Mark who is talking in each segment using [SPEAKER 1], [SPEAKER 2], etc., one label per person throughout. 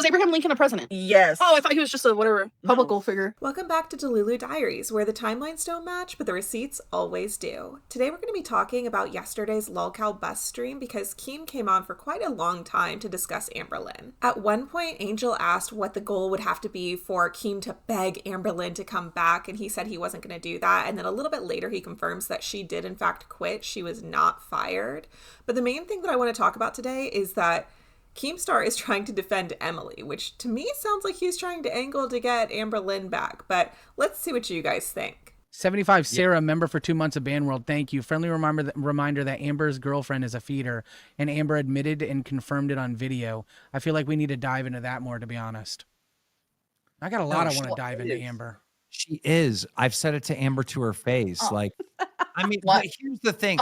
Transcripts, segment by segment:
[SPEAKER 1] Was Abraham Lincoln a president?
[SPEAKER 2] Yes.
[SPEAKER 1] Oh, I thought he was just a whatever publical figure.
[SPEAKER 3] Welcome back to Delulu Diaries, where the timelines don't match, but the receipts always do. Today we're going to be talking about yesterday's lolcow bus stream because Keem came on for quite a long time to discuss Amberlynn. At one point, Angel asked what the goal would have to be for Keem to beg Amberlynn to come back, and he said he wasn't going to do that. And then a little bit later, he confirms that she did in fact quit. She was not fired. But the main thing that I want to talk about today is that Keemstar is trying to defend Emily, which to me sounds like he's trying to angle to get Amberlynn back. But let's see what you guys think.
[SPEAKER 4] 75 Sarah, member for 2 months of Band World. Thank you. Friendly reminder that Amber's girlfriend is a feeder, and Amber admitted and confirmed it on video. I feel like we need to dive into that more, to be honest. I got a lot I want to dive into Amber.
[SPEAKER 5] She is. I've said it to Amber to her face. Like, I mean, but here's the thing.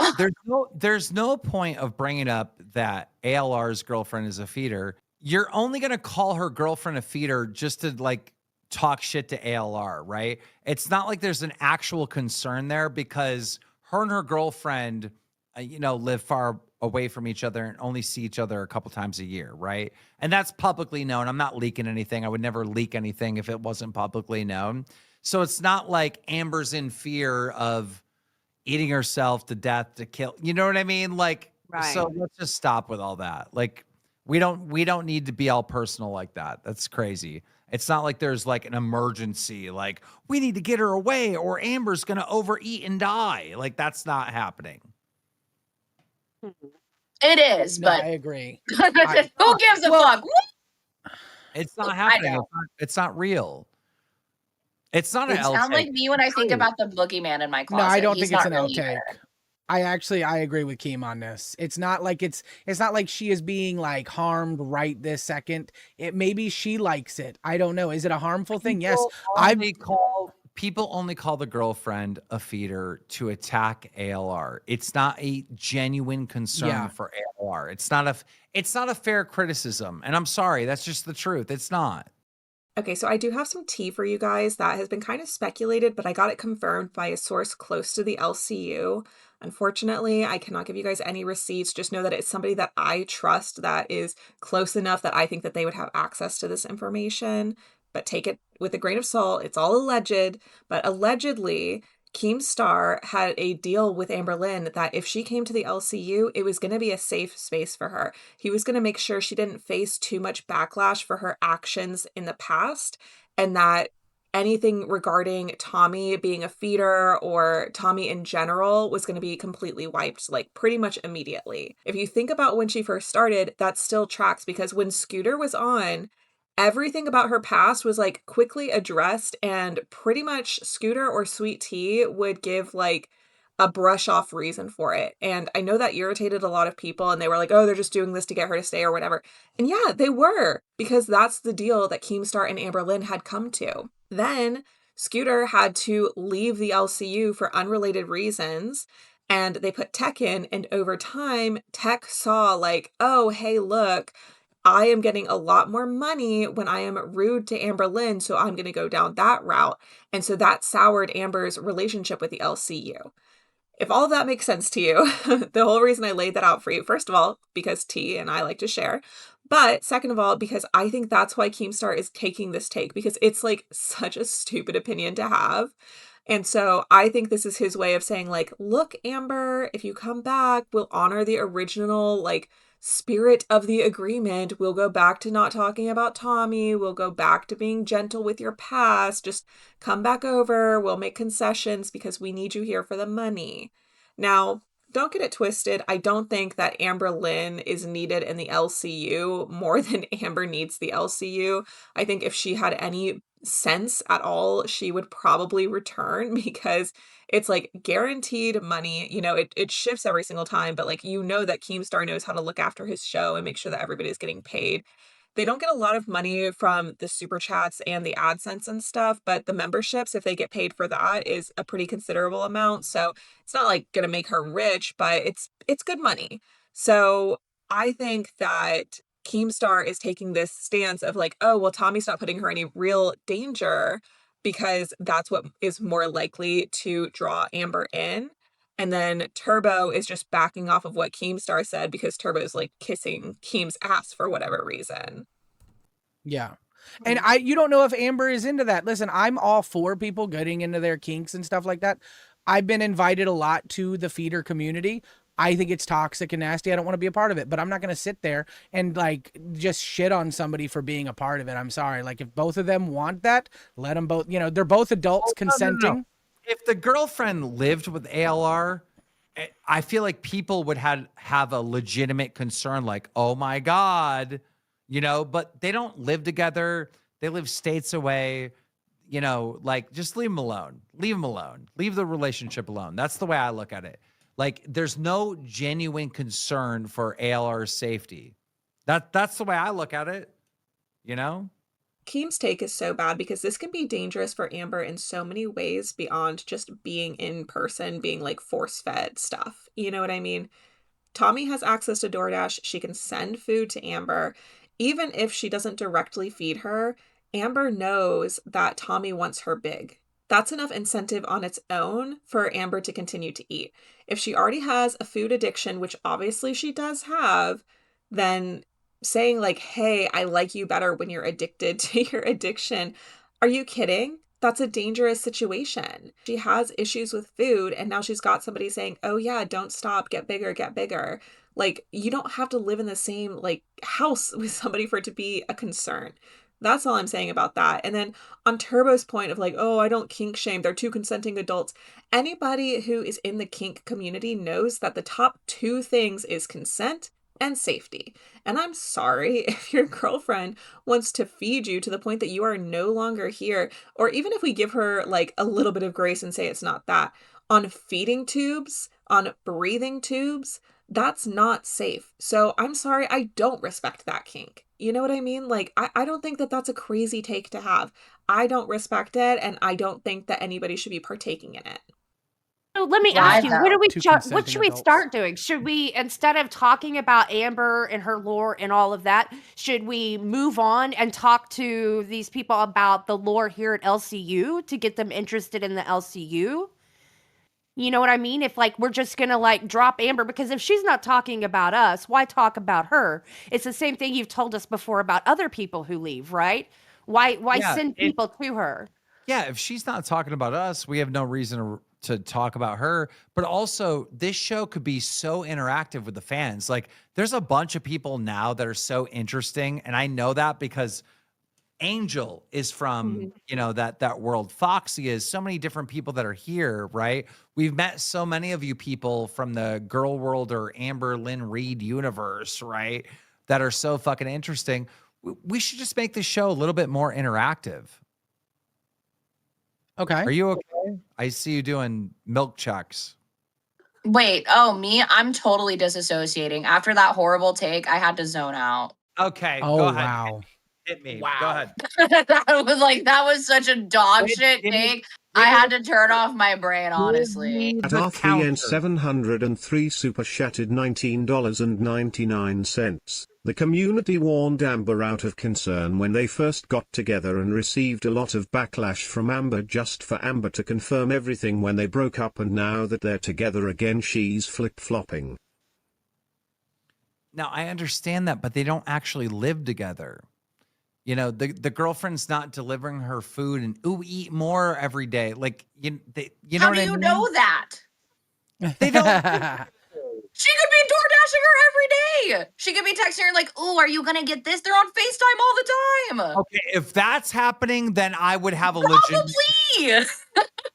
[SPEAKER 5] There's no point of bringing up that ALR's girlfriend is a feeder. You're only going to call her girlfriend a feeder just to like talk shit to ALR, right? It's not like there's an actual concern there because her and her girlfriend, live far away from each other and only see each other a couple times a year, right? And that's publicly known. I'm not leaking anything. I would never leak anything if it wasn't publicly known. So it's not like Amber's in fear of eating herself to death to kill. You know what I mean? Like, right. So let's just stop with all that. Like, we don't need to be all personal like that. That's crazy. It's not like there's like an emergency, like we need to get her away or Amber's going to overeat and die. Like that's not happening.
[SPEAKER 6] It is,
[SPEAKER 4] no,
[SPEAKER 6] but
[SPEAKER 4] I agree.
[SPEAKER 6] Who gives a fuck?
[SPEAKER 5] It's not happening. It's not real. It's not an outtake.
[SPEAKER 6] It sounds like me when I think about the boogeyman in my closet.
[SPEAKER 4] No, I don't think it's an
[SPEAKER 6] really
[SPEAKER 4] outtake. I agree with Keem on this. It's not like she is being like harmed right this second. Maybe she likes it. I don't know. Is it a harmful thing? Yes.
[SPEAKER 5] People only call the girlfriend a feeder to attack ALR. It's not a genuine concern for ALR. It's not a fair criticism. And I'm sorry, that's just the truth. It's not.
[SPEAKER 3] Okay, so I do have some tea for you guys that has been kind of speculated, but I got it confirmed by a source close to the LCU. Unfortunately, I cannot give you guys any receipts. Just know that it's somebody that I trust that is close enough that I think that they would have access to this information. But take it with a grain of salt. It's all alleged. But allegedly, Keemstar had a deal with Amberlynn that if she came to the LCU, it was going to be a safe space for her. He was going to make sure she didn't face too much backlash for her actions in the past, and that anything regarding Tommy being a feeder or Tommy in general was going to be completely wiped, like pretty much immediately. If you think about when she first started, that still tracks because when Scooter was on, everything about her past was like quickly addressed, and pretty much Scooter or Sweet Tea would give like a brush off reason for it. And I know that irritated a lot of people, and they were like, oh, they're just doing this to get her to stay or whatever. And yeah, they were, because that's the deal that Keemstar and Amberlynn had come to. Then Scooter had to leave the LCU for unrelated reasons, and they put Tech in, and over time, Tech saw like, oh, hey, look, I am getting a lot more money when I am rude to Amberlynn, so I'm going to go down that route. And so that soured Amber's relationship with the LCU. If all of that makes sense to you, the whole reason I laid that out for you, first of all, because T and I like to share, but second of all, because I think that's why Keemstar is taking this take, because it's like such a stupid opinion to have. And so I think this is his way of saying like, look, Amber, if you come back, we'll honor the original like spirit of the agreement. We'll go back to not talking about Tommy. We'll go back to being gentle with your past. Just come back over. We'll make concessions because we need you here for the money. Now, don't get it twisted. I don't think that Amberlynn is needed in the LCU more than Amber needs the LCU. I think if she had any sense at all, she would probably return, because it's like guaranteed money. You know, it shifts every single time, but like, you know that Keemstar knows how to look after his show and make sure that everybody's getting paid. They don't get a lot of money from the super chats and the AdSense and stuff, but the memberships, if they get paid for that, is a pretty considerable amount. So it's not like going to make her rich, but it's good money. So I think that Keemstar is taking this stance of like, oh, well, Tommy's not putting her in any real danger because that's what is more likely to draw Amber in. And then Turbo is just backing off of what Keemstar said because Turbo's like kissing Keem's ass for whatever reason.
[SPEAKER 4] Yeah. And you don't know if Amber is into that. Listen, I'm all for people getting into their kinks and stuff like that. I've been invited a lot to the feeder community. I think it's toxic and nasty. I don't want to be a part of it, but I'm not going to sit there and like just shit on somebody for being a part of it. I'm sorry. Like if both of them want that, let them both, they're both adults consenting.
[SPEAKER 5] No. If the girlfriend lived with ALR, I feel like people would have a legitimate concern like, oh my God, but they don't live together. They live states away, like just leave them alone. Leave them alone. Leave the relationship alone. That's the way I look at it. Like there's no genuine concern for ALR's safety. That's the way I look at it,
[SPEAKER 3] Keem's take is so bad because this can be dangerous for Amber in so many ways beyond just being in person, being like force-fed stuff. You know what I mean? Tommy has access to DoorDash. She can send food to Amber. Even if she doesn't directly feed her, Amber knows that Tommy wants her big. That's enough incentive on its own for Amber to continue to eat. If she already has a food addiction, which obviously she does have, then saying like, hey, I like you better when you're addicted to your addiction. Are you kidding? That's a dangerous situation. She has issues with food and now she's got somebody saying, oh yeah, don't stop, get bigger, get bigger. Like you don't have to live in the same like house with somebody for it to be a concern. That's all I'm saying about that. And then on Turbo's point of like, oh, I don't kink shame. They're two consenting adults. Anybody who is in the kink community knows that the top two things is consent and safety. And I'm sorry if your girlfriend wants to feed you to the point that you are no longer here, or even if we give her like a little bit of grace and say it's not that, on feeding tubes, on breathing tubes, that's not safe. So I'm sorry, I don't respect that kink. You know what I mean? Like, I don't think that that's a crazy take to have. I don't respect it, and I don't think that anybody should be partaking in it.
[SPEAKER 2] So let me
[SPEAKER 6] Why
[SPEAKER 2] ask you,
[SPEAKER 6] though?
[SPEAKER 2] what should we start doing? Should we, instead of talking about Amber and her lore and all of that, should we move on and talk to these people about the lore here at LCU to get them interested in the LCU? You know what I mean? If like we're just gonna like drop Amber, because if she's not talking about us, why talk about her? It's the same thing you've told us before about other people who leave, right? Why send people to her?
[SPEAKER 5] Yeah, if she's not talking about us, we have no reason to talk about her. But also, this show could be so interactive with the fans. Like, there's a bunch of people now that are so interesting, and I know that because Angel is from, that world. Foxy is, so many different people that are here, right? We've met so many of you people from the Girl World or Amberlynn Reid universe, right? That are so fucking interesting. We should just make this show a little bit more interactive.
[SPEAKER 4] Okay.
[SPEAKER 5] Are you okay? I see you doing milk checks.
[SPEAKER 6] Wait, oh, me? I'm totally disassociating. After that horrible take, I had to zone out.
[SPEAKER 5] Okay,
[SPEAKER 4] Oh,
[SPEAKER 5] go ahead.
[SPEAKER 4] wow.
[SPEAKER 5] Hit me.
[SPEAKER 4] Wow.
[SPEAKER 5] Go ahead.
[SPEAKER 6] that was such a dog shit take. I had to turn off my brain, honestly.
[SPEAKER 7] At R3N 703 super chatted $19.99. The community warned Amber out of concern when they first got together and received a lot of backlash from Amber just for Amber to confirm everything when they broke up, and now that they're together again she's flip-flopping.
[SPEAKER 5] Now, I understand that, but they don't actually live together. The girlfriend's not delivering her food and eat more every day. Like,
[SPEAKER 6] How
[SPEAKER 5] know
[SPEAKER 6] do
[SPEAKER 5] what I
[SPEAKER 6] you
[SPEAKER 5] mean?
[SPEAKER 6] know that?
[SPEAKER 5] They don't.
[SPEAKER 6] She could be DoorDashing her every day. She could be texting her like, "Oh, are you gonna get this?" They're on FaceTime all the time.
[SPEAKER 5] Okay, if that's happening, then I would have a
[SPEAKER 6] Probably.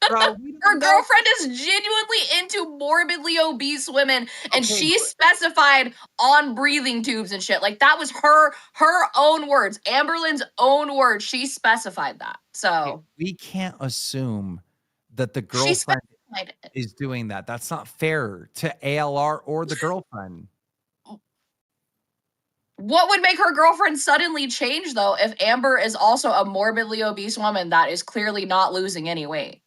[SPEAKER 5] Bro,
[SPEAKER 6] Her girlfriend is genuinely into morbidly obese women, and she specified on breathing tubes and shit. Like, that was her own words, Amberlynn's own words. She specified that. So
[SPEAKER 5] we can't assume that the girlfriend is doing that. That's not fair to ALR or the girlfriend.
[SPEAKER 6] What would make her girlfriend suddenly change, though, if Amber is also a morbidly obese woman that is clearly not losing any weight?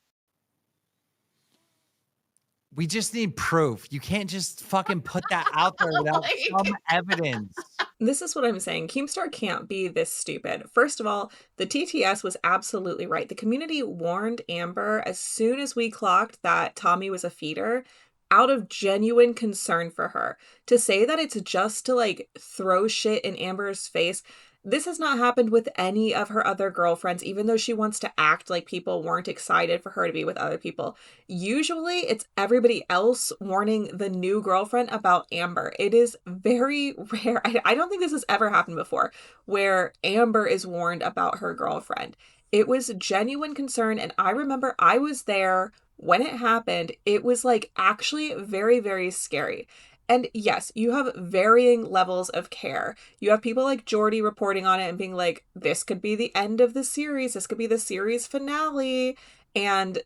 [SPEAKER 5] We just need proof. You can't just fucking put that out there without some evidence.
[SPEAKER 3] This is what I'm saying. Keemstar can't be this stupid. First of all, the TTS was absolutely right. The community warned Amber as soon as we clocked that Tommy was a feeder, out of genuine concern for her. To say that it's just to like throw shit in Amber's face, This has not happened with any of her other girlfriends, even though she wants to act like people weren't excited for her to be with other people. Usually it's everybody else warning the new girlfriend about Amber. It is very rare. I don't think this has ever happened before where Amber is warned about her girlfriend. It was genuine concern. And I remember I was there when it happened. It was like actually very, very scary. And yes, you have varying levels of care. You have people like Jordy reporting on it and being like, this could be the end of the series. This could be the series finale. And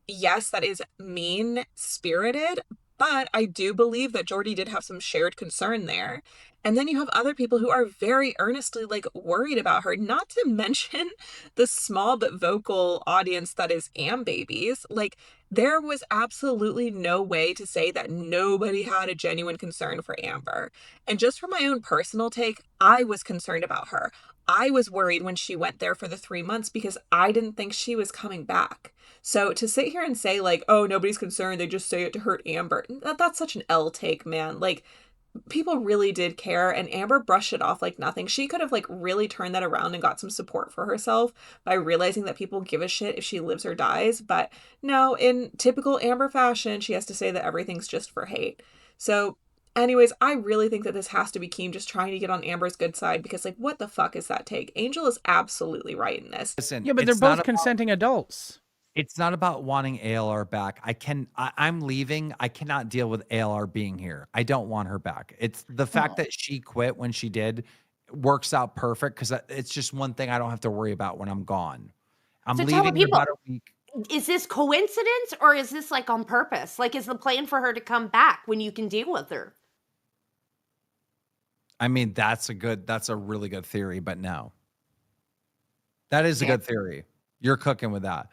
[SPEAKER 3] yes, that is mean spirited, but I do believe that Jordy did have some shared concern there. And then you have other people who are very earnestly like worried about her, not to mention the small but vocal audience that is Ambabies. Like, there was absolutely no way to say that nobody had a genuine concern for Amber. And just from my own personal take, I was concerned about her. I was worried when she went there for the 3 months because I didn't think she was coming back. So to sit here and say like, oh, nobody's concerned, they just say it to hurt Amber, that's such an L take, man. Like, people really did care, and Amber brushed it off like nothing. She could have like really turned that around and got some support for herself by realizing that people give a shit if she lives or dies. But no, in typical Amber fashion, she has to say that everything's just for hate. So anyways, I really think that this has to be Keem just trying to get on Amber's good side, because like, what the fuck is that take? Angel is absolutely right in this.
[SPEAKER 5] Listen,
[SPEAKER 4] Yeah, but they're
[SPEAKER 5] it's not
[SPEAKER 4] both consenting adults.
[SPEAKER 5] It's not about wanting ALR back. I'm leaving. I cannot deal with ALR being here. I don't want her back. It's the fact that she quit when she did works out perfect, because it's just one thing I don't have to worry about when I'm gone. I'm
[SPEAKER 2] So tell the
[SPEAKER 5] leaving in
[SPEAKER 2] people,
[SPEAKER 5] about a week.
[SPEAKER 2] is this coincidence or is this like on purpose? Like, is the plan for her to come back when you can deal with her?
[SPEAKER 5] I mean, that's a really good theory, but no. That is a good theory. You're cooking with that.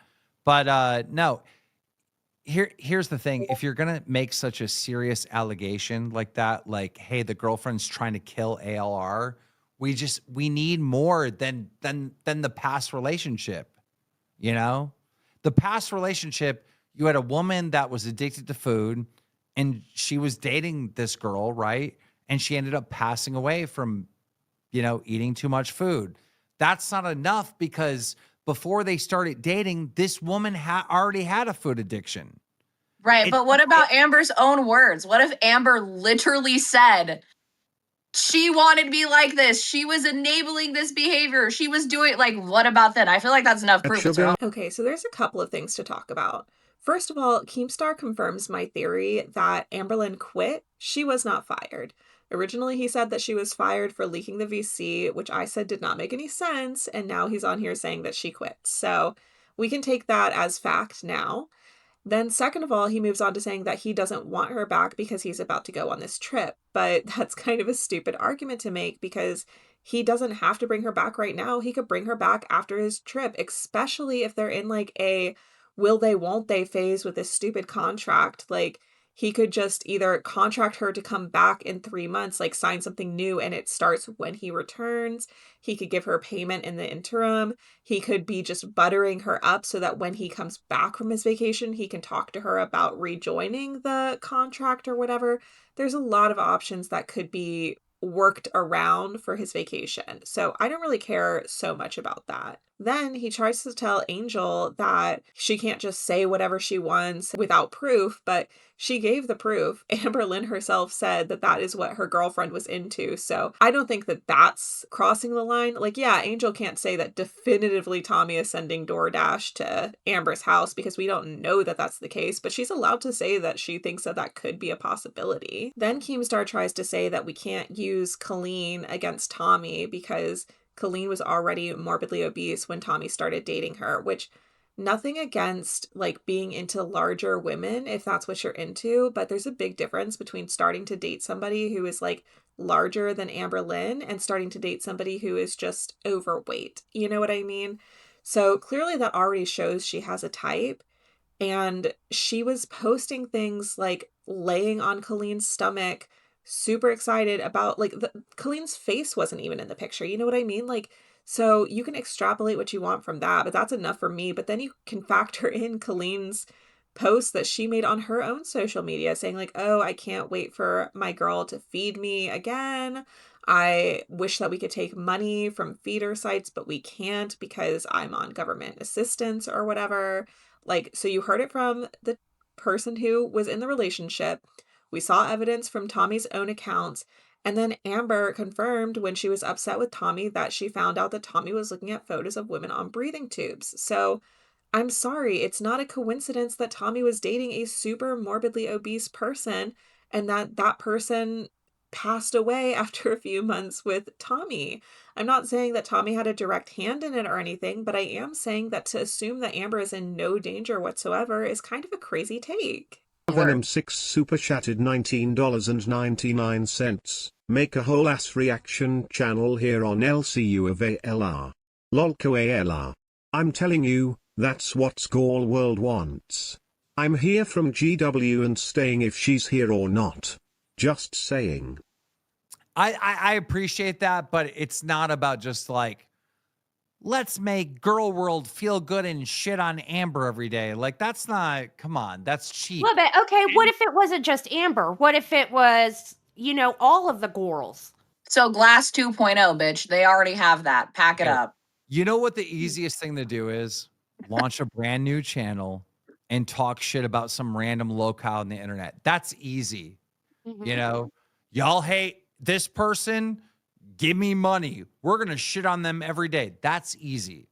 [SPEAKER 5] But no, here's the thing. If you're gonna make such a serious allegation like that, like, hey, the girlfriend's trying to kill ALR, we need more than the past relationship. You know? The past relationship, you had a woman that was addicted to food and she was dating this girl, right? And she ended up passing away from, eating too much food. That's not enough, because before they started dating, this woman already had a food addiction.
[SPEAKER 6] Right. But what about Amber's own words? What if Amber literally said she wanted to be like this? She was enabling this behavior. She was doing, like, what about that? I feel like that's enough proof. It's wrong.
[SPEAKER 3] Okay, so there's a couple of things to talk about. First of all, Keemstar confirms my theory that Amberlynn quit. She was not fired. Originally, he said that she was fired for leaking the VC, which I said did not make any sense, and now he's on here saying that she quit. So we can take that as fact now. Then second of all, he moves on to saying that he doesn't want her back because he's about to go on this trip. But that's kind of a stupid argument to make, because he doesn't have to bring her back right now. He could bring her back after his trip, especially if they're in like a will they, won't they phase with this stupid contract. Like, he could just either contract her to come back in 3 months, like sign something new and it starts when he returns. He could give her payment in the interim. He could be just buttering her up so that when he comes back from his vacation, he can talk to her about rejoining the contract or whatever. There's a lot of options that could be worked around for his vacation. So I don't really care so much about that. Then he tries to tell Angel that she can't just say whatever she wants without proof, but she gave the proof. Amberlynn herself said that that is what her girlfriend was into. So I don't think that that's crossing the line. Like, yeah, Angel can't say that definitively Tommy is sending DoorDash to Amber's house, because we don't know that that's the case, but she's allowed to say that she thinks that that could be a possibility. Then Keemstar tries to say that we can't use Colleen against Tommy because Colleen was already morbidly obese when Tommy started dating her, which, nothing against like being into larger women if that's what you're into, but there's a big difference between starting to date somebody who is like larger than Amberlynn and starting to date somebody who is just overweight. You know what I mean? So clearly that already shows she has a type. And she was posting things like laying on Colleen's stomach, super excited about like Colleen's face wasn't even in the picture. You know what I mean? Like, so you can extrapolate what you want from that, but that's enough for me. But then you can factor in Colleen's post that she made on her own social media saying like, oh, I can't wait for my girl to feed me again. I wish that we could take money from feeder sites, but we can't because I'm on government assistance or whatever. Like, so you heard it from the person who was in the relationship. We saw evidence from Tommy's own accounts. And then Amber confirmed when she was upset with Tommy that she found out that Tommy was looking at photos of women on breathing tubes. So I'm sorry, it's not a coincidence that Tommy was dating a super morbidly obese person and that that person passed away after a few months with Tommy. I'm not saying that Tommy had a direct hand in it or anything, but I am saying that to assume that Amber is in no danger whatsoever is kind of a crazy take.
[SPEAKER 7] Venom 6 super chatted $19.99. Make a whole ass reaction channel here on LCU of ALR. Lolco ALR. I'm telling you, that's what Skull World wants. I'm here from GW and staying if she's here or not. Just saying.
[SPEAKER 5] I appreciate that, but it's not about just like, let's make Girl World feel good and shit on Amber every day. Like, that's not, come on, that's cheap.
[SPEAKER 2] Love it. Okay, what if it wasn't just Amber? What if it was, you know, all of the girls?
[SPEAKER 6] So Glass 2.0, bitch. They already have that. Pack it up.
[SPEAKER 5] You know what the easiest thing to do is? Launch a brand new channel and talk shit about some random locale on the internet. That's easy. You know, y'all hate this person, give me money. We're going to shit on them every day. That's easy.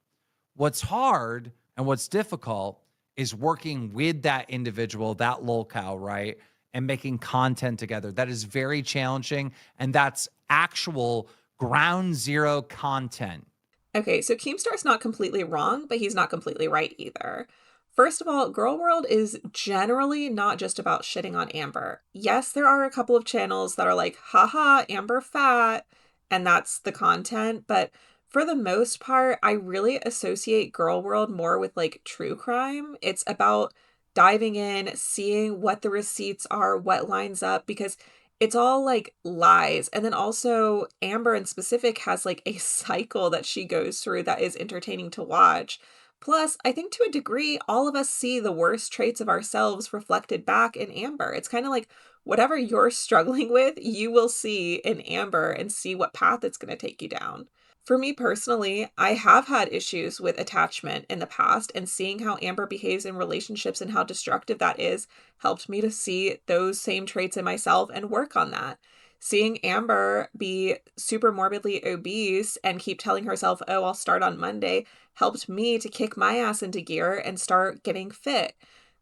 [SPEAKER 5] What's hard and what's difficult is working with that individual, that locale, right? And making content together. That is very challenging. And that's actual ground zero content.
[SPEAKER 3] Okay, so Keemstar's not completely wrong, but he's not completely right either. First of all, Girl World is generally not just about shitting on Amber. Yes, there are a couple of channels that are like, haha, Amber fat, and that's the content, but for the most part, I really associate Girl World more with like true crime. It's about diving in, seeing what the receipts are, what lines up, because it's all like lies. And then also Amber in specific has like a cycle that she goes through that is entertaining to watch. Plus, I think to a degree, all of us see the worst traits of ourselves reflected back in Amber. It's kind of like whatever you're struggling with, you will see in Amber and see what path it's going to take you down. For me personally, I have had issues with attachment in the past, and seeing how Amber behaves in relationships and how destructive that is helped me to see those same traits in myself and work on that. Seeing Amber be super morbidly obese and keep telling herself, oh, I'll start on Monday, helped me to kick my ass into gear and start getting fit.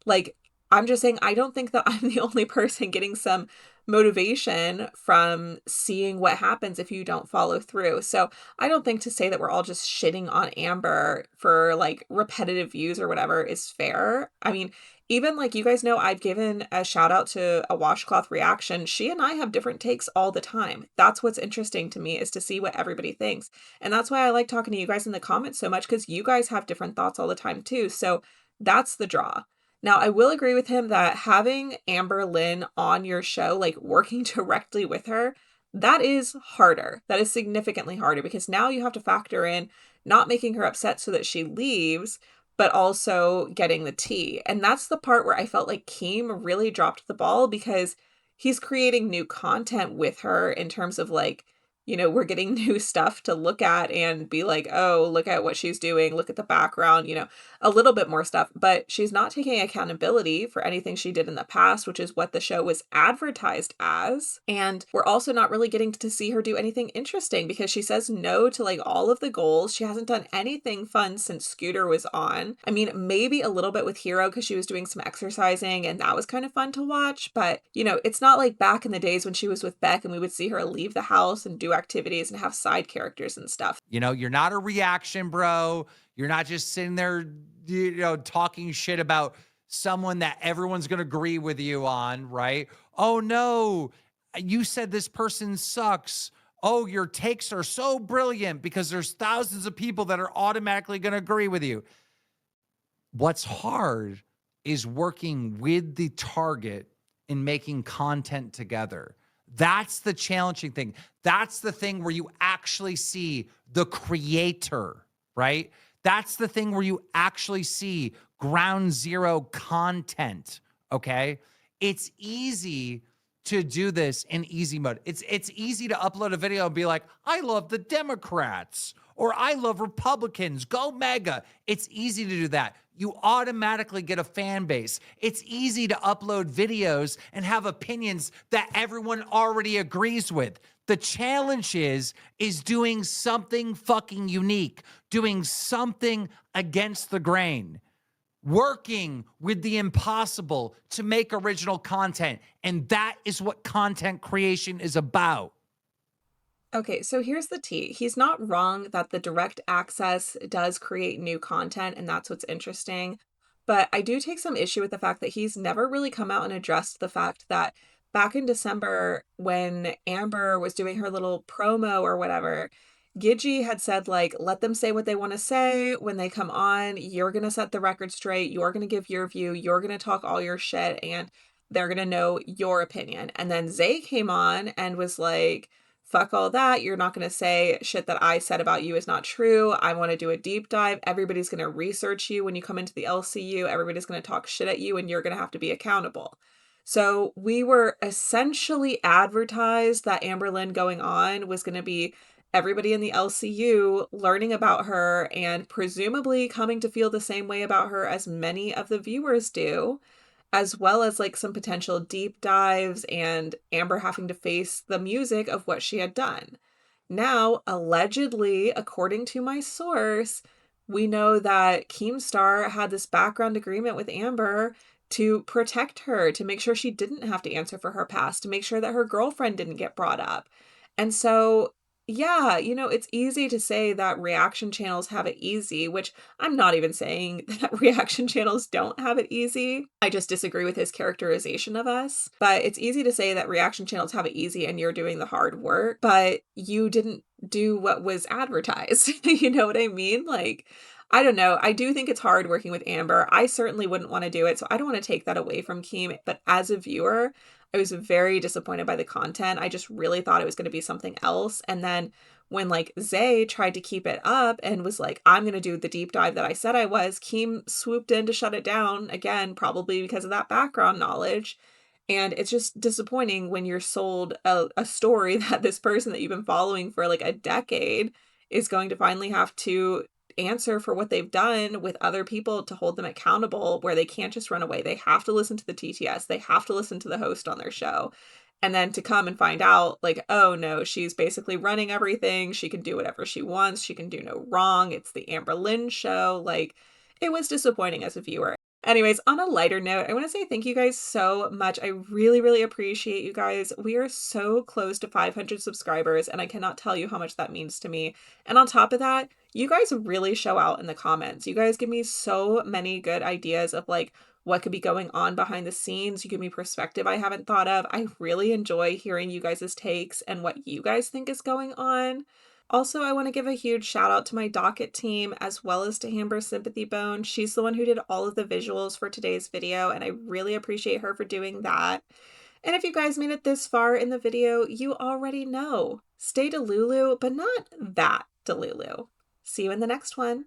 [SPEAKER 3] Like, I'm just saying, I don't think that I'm the only person getting some motivation from seeing what happens if you don't follow through. So I don't think to say that we're all just shitting on Amber for like repetitive views or whatever is fair. I mean, even like you guys know, I've given a shout out to a washcloth reaction. She and I have different takes all the time. That's what's interesting to me, is to see what everybody thinks. And that's why I like talking to you guys in the comments so much, because you guys have different thoughts all the time too. So that's the draw. Now, I will agree with him that having Amberlynn on your show, like working directly with her, that is harder. That is significantly harder, because now you have to factor in not making her upset so that she leaves, but also getting the tea. And that's the part where I felt like Keem really dropped the ball, because he's creating new content with her in terms of like, you know, we're getting new stuff to look at and be like, oh, look at what she's doing. Look at the background, you know, a little bit more stuff. But she's not taking accountability for anything she did in the past, which is what the show was advertised as. And we're also not really getting to see her do anything interesting, because she says no to like all of the goals. She hasn't done anything fun since Scooter was on. I mean, maybe a little bit with Hero, because she was doing some exercising and that was kind of fun to watch. But, you know, it's not like back in the days when she was with Beck and we would see her leave the house and do activities and have side characters and stuff.
[SPEAKER 5] You know, you're not a reaction, bro. You're not just sitting there, you know, talking shit about someone that everyone's going to agree with you on, right? Oh, no, you said this person sucks. Oh, your takes are so brilliant, because there's thousands of people that are automatically going to agree with you. What's hard is working with the target and making content together. That's the challenging thing. That's the thing where you actually see the creator, right? That's the thing where you actually see ground zero content, okay? It's easy to do this in easy mode. It's easy to upload a video and be like, I love the Democrats or I love Republicans, go MAGA. It's easy to do that. You automatically get a fan base. It's easy to upload videos and have opinions that everyone already agrees with. The challenge is doing something fucking unique, doing something against the grain, working with the impossible to make original content. And that is what content creation is about.
[SPEAKER 3] Okay, so here's the tea. He's not wrong that the direct access does create new content, and that's what's interesting. But I do take some issue with the fact that he's never really come out and addressed the fact that back in December, when Amber was doing her little promo or whatever, Gidgee had said, like, let them say what they want to say. When they come on, you're going to set the record straight. You're going to give your view. You're going to talk all your shit, and they're going to know your opinion. And then Zay came on and was like, fuck all that. You're not going to say shit that I said about you is not true. I want to do a deep dive. Everybody's going to research you when you come into the LCU. Everybody's going to talk shit at you and you're going to have to be accountable. So we were essentially advertised that Amberlynn going on was going to be everybody in the LCU learning about her and presumably coming to feel the same way about her as many of the viewers do, as well as like some potential deep dives and Amber having to face the music of what she had done. Now, allegedly, according to my source, we know that Keemstar had this background agreement with Amber to protect her, to make sure she didn't have to answer for her past, to make sure that her girlfriend didn't get brought up. And so, yeah, it's easy to say that reaction channels have it easy, which I'm not even saying that reaction channels don't have it easy. I just disagree with his characterization of us. But it's easy to say that reaction channels have it easy and you're doing the hard work, but you didn't do what was advertised. You know what I mean? Like, I don't know. I do think it's hard working with Amber. I certainly wouldn't want to do it, so I don't want to take that away from Keem. But as a viewer, I was very disappointed by the content. I just really thought it was going to be something else. And then when like Zay tried to keep it up and was like, I'm going to do the deep dive that I said I was, Keem swooped in to shut it down, again, probably because of that background knowledge. And it's just disappointing when you're sold a story that this person that you've been following for like a decade is going to finally have to answer for what they've done with other people to hold them accountable, where they can't just run away. They have to listen to the TTS. They have to listen to the host on their show. And then to come and find out, like, oh no, she's basically running everything. She can do whatever she wants. She can do no wrong. It's the Amberlynn show. Like, it was disappointing as a viewer. Anyways, on a lighter note, I want to say thank you guys so much. I really, really appreciate you guys. We are so close to 500 subscribers, and I cannot tell you how much that means to me. And on top of that, you guys really show out in the comments. You guys give me so many good ideas of like what could be going on behind the scenes. You give me perspective I haven't thought of. I really enjoy hearing you guys' takes and what you guys think is going on. Also, I want to give a huge shout out to my docket team as well as to Amber's Sympathy Bone. She's the one who did all of the visuals for today's video, and I really appreciate her for doing that. And if you guys made it this far in the video, you already know. Stay Delulu, but not that Delulu. See you in the next one.